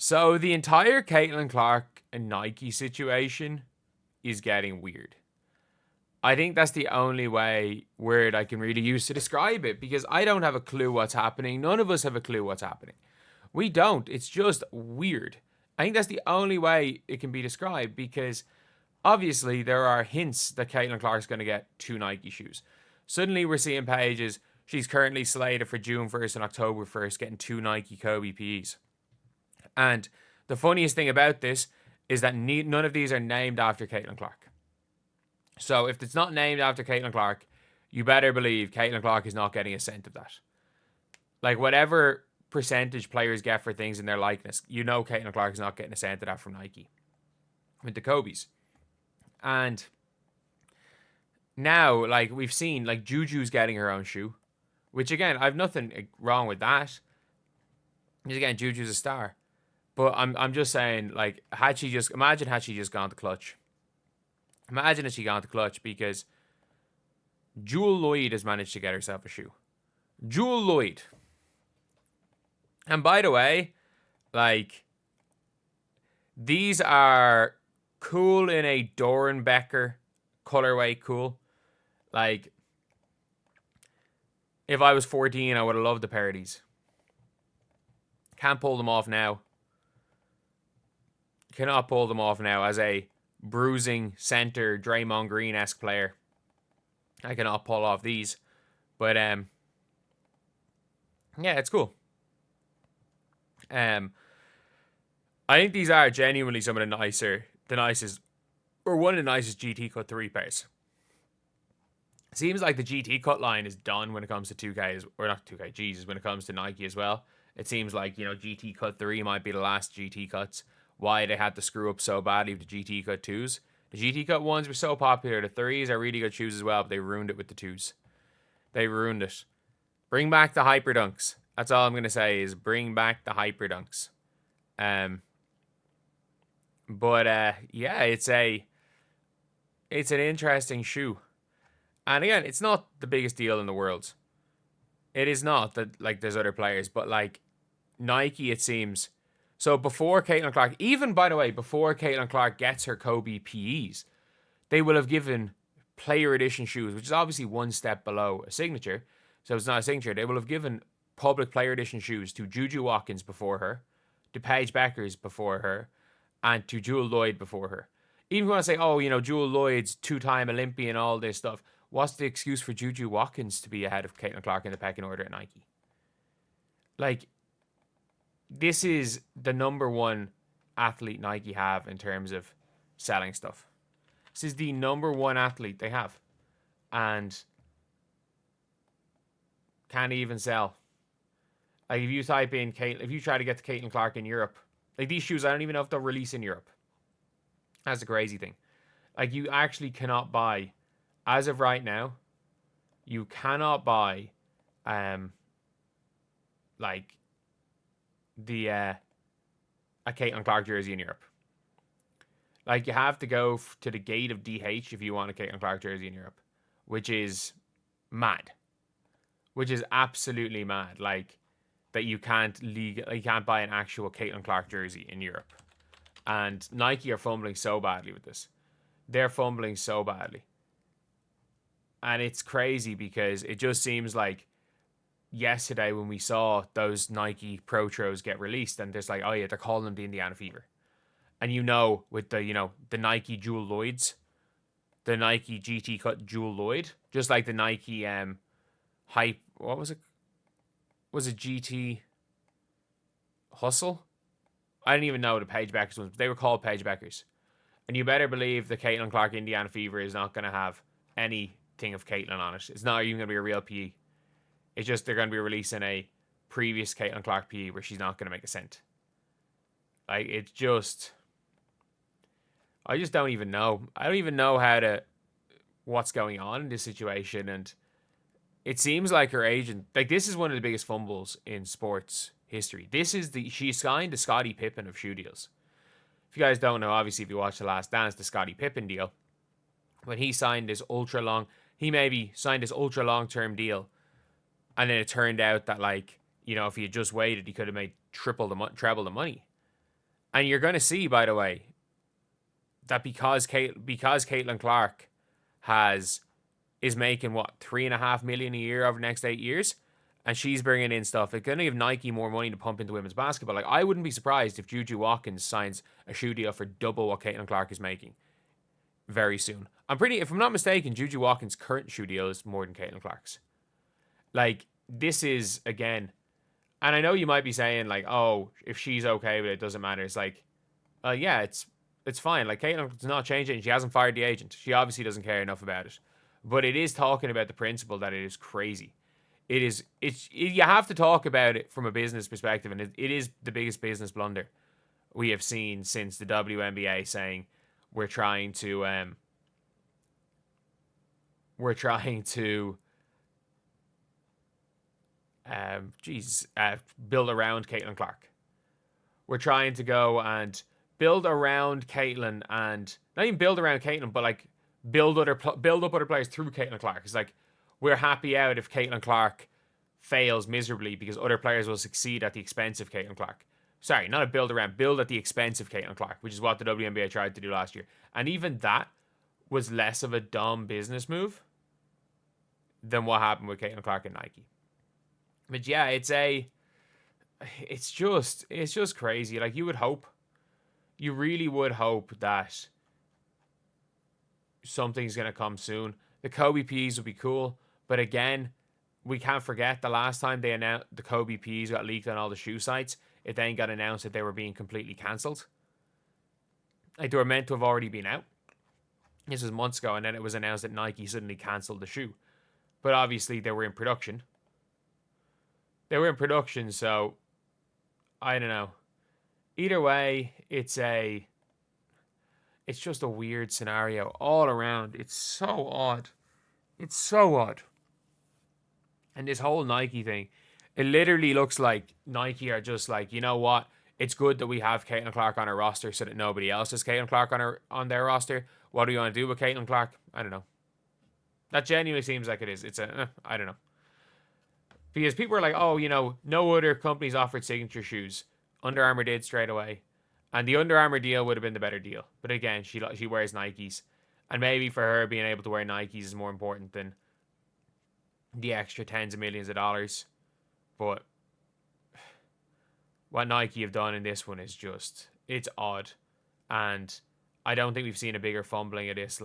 So the entire Caitlin Clark and Nike situation is getting weird. I think that's the only word I can really use to describe it, because I don't have a clue what's happening. None of us have a clue what's happening. We don't. It's just weird. I think that's the only way it can be described, because obviously there are hints that Caitlin Clark's going to get 2 Nike shoes. Suddenly we're seeing pages. She's currently slated for June 1st and October 1st getting 2 Nike Kobe PEs. And the funniest thing about this is that none of these are named after Caitlin Clark. So if it's not named after Caitlin Clark, you better believe Caitlin Clark is not getting a cent of that. Like, whatever percentage players get for things in their likeness, you know Caitlin Clark is not getting a cent of that from Nike with the Kobe's. And now, like, we've seen, like, Juju's getting her own shoe, which, again, I've nothing wrong with that. Because, again, Juju's a star. But I'm just saying, like, had she just gone to Clutch. Imagine if she gone to Clutch, because Jewel Lloyd has managed to get herself a shoe. Jewel Lloyd. And by the way, like, these are cool in a Dorenbecker colorway cool. Like, if I was 14, I would have loved a pair of these. Can't pull them off now. Cannot pull them off now as a bruising center Draymond Green-esque player. I cannot pull off these. But yeah, it's cool. I think these are genuinely some of the nicest, or one of the nicest GT Cut 3 pairs. Seems like the GT Cut line is done when it comes to 2K, or not 2K, Jesus, when it comes to Nike as well. It seems like, GT Cut 3 might be the last GT Cuts. Why they had to screw up so badly with the GT Cut 2s. The GT Cut 1s were so popular. The 3s are really good shoes as well, but they ruined it with the 2s. They ruined it. Bring back the Hyper Dunks. That's all I'm going to say, is bring back the Hyper Dunks. But yeah, it's an interesting shoe. And again, it's not the biggest deal in the world. It is not that, like, there's other players, but, like, Nike, it seems. So before Caitlin Clark, even, by the way, before Caitlin Clark gets her Kobe PEs, they will have given player edition shoes, which is obviously one step below a signature. So it's not a signature. They will have given public player edition shoes to Juju Watkins before her, to Paige Beckers before her, and to Jewel Lloyd before her. Even when I say, Jewel Lloyd's 2-time Olympian, all this stuff, what's the excuse for Juju Watkins to be ahead of Caitlin Clark in the pecking order at Nike? Like, this is the number one athlete Nike have in terms of selling stuff. This is the number one athlete they have. And can't even sell. Like, if you type in if you try to get to Caitlin Clark in Europe, like, these shoes, I don't even know if they'll release in Europe. That's the crazy thing. Like, you actually cannot buy, as of right now, you cannot buy, like, a Caitlin Clark jersey in Europe. Like, you have to go to the gate of DH if you want a Caitlin Clark jersey in Europe, which is mad. Which is absolutely mad. Like, that you can't buy an actual Caitlin Clark jersey in Europe. And Nike are fumbling so badly with this. They're fumbling so badly. And it's crazy, because it just seems like yesterday when we saw those Nike Protros get released, and there's like, oh yeah, they're calling them the Indiana Fever. And with the Nike Jewel Lloyds, the Nike GT Cut Jewel Lloyd, just like the Nike Hype, what was it? Was it GT Hustle? I didn't even know the Paige Beckers ones, but they were called Paige Beckers. And you better believe the Caitlin Clark Indiana Fever is not going to have anything of Caitlin on it. It's not even going to be a real PE. It's just they're going to be releasing a previous Caitlin Clark PE where she's not going to make a cent. Like, it's just... I just don't even know. I don't even know what's going on in this situation. And it seems like her agent... Like, this is one of the biggest fumbles in sports history. She signed the Scottie Pippen of shoe deals. If you guys don't know, obviously, if you watch The Last Dance, the Scottie Pippen deal, when he signed this ultra long-term deal, and then it turned out that, like, if he had just waited, he could have made treble the money. And you're going to see, by the way, that because Caitlin Clark is making what, $3.5 million a year over the next 8 years, and she's bringing in stuff, it's going to give Nike more money to pump into women's basketball. Like, I wouldn't be surprised if Juju Watkins signs a shoe deal for double what Caitlin Clark is making very soon. If I'm not mistaken, Juju Watkins' current shoe deal is more than Caitlin Clark's. Like, this is, again, and I know you might be saying, like, oh, if she's okay with it, it doesn't matter. It's like, yeah, it's fine. Like, Caitlin's not changing. She hasn't fired the agent. She obviously doesn't care enough about it. But it is talking about the principle that it is crazy. You have to talk about it from a business perspective, and it is the biggest business blunder we have seen since the WNBA saying we're trying to build around Caitlin Clark. We're trying to go and build around Caitlin, and not even build around Caitlin, but like build up other players through Caitlin Clark. It's like, we're happy out if Caitlin Clark fails miserably because other players will succeed at the expense of Caitlin Clark. Sorry, not a build around, build at the expense of Caitlin Clark, which is what the WNBA tried to do last year. And even that was less of a dumb business move than what happened with Caitlin Clark and Nike. But yeah, it's just crazy. Like, you really would hope that something's going to come soon. The Kobe P's would be cool. But again, we can't forget the last time they announced the Kobe P's got leaked on all the shoe sites, it then got announced that they were being completely cancelled. Like, they were meant to have already been out. This was months ago, and then it was announced that Nike suddenly cancelled the shoe. But obviously, they were in production. So I don't know. Either way, it's just a weird scenario all around. It's so odd. And this whole Nike thing, it literally looks like Nike are just like, you know what? It's good that we have Caitlin Clark on our roster so that nobody else has Caitlin Clark on their roster. What do you want to do with Caitlin Clark? I don't know. That genuinely seems like it is. I don't know. Because people are like, oh, no other companies offered signature shoes. Under Armour did straight away. And the Under Armour deal would have been the better deal. But again, she wears Nikes. And maybe for her, being able to wear Nikes is more important than the extra tens of millions of dollars. But what Nike have done in this one is just, it's odd. And I don't think we've seen a bigger fumbling of this.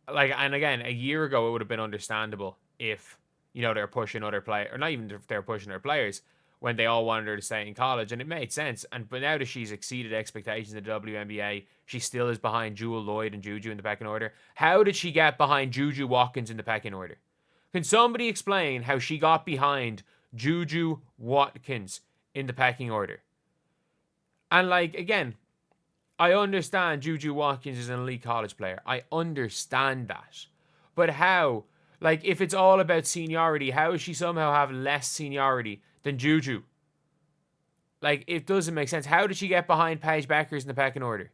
And again, a year ago, it would have been understandable if, they're pushing other players, or not even if they're pushing their players, when they all wanted her to stay in college, and it made sense. But now that she's exceeded expectations in the WNBA, she still is behind Jewel Lloyd and Juju in the pecking order. How did she get behind Juju Watkins in the pecking order? Can somebody explain how she got behind Juju Watkins in the pecking order? And again, I understand Juju Watkins is an elite college player. I understand that. But how? If it's all about seniority, how does she somehow have less seniority than Juju? It doesn't make sense. How did she get behind Paige Beckers in the pecking order?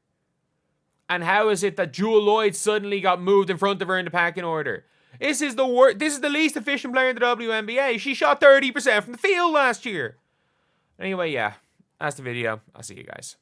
And how is it that Jewel Lloyd suddenly got moved in front of her in the pecking order? This is the least efficient player in the WNBA. She shot 30% from the field last year. Anyway, yeah. That's the video. I'll see you guys.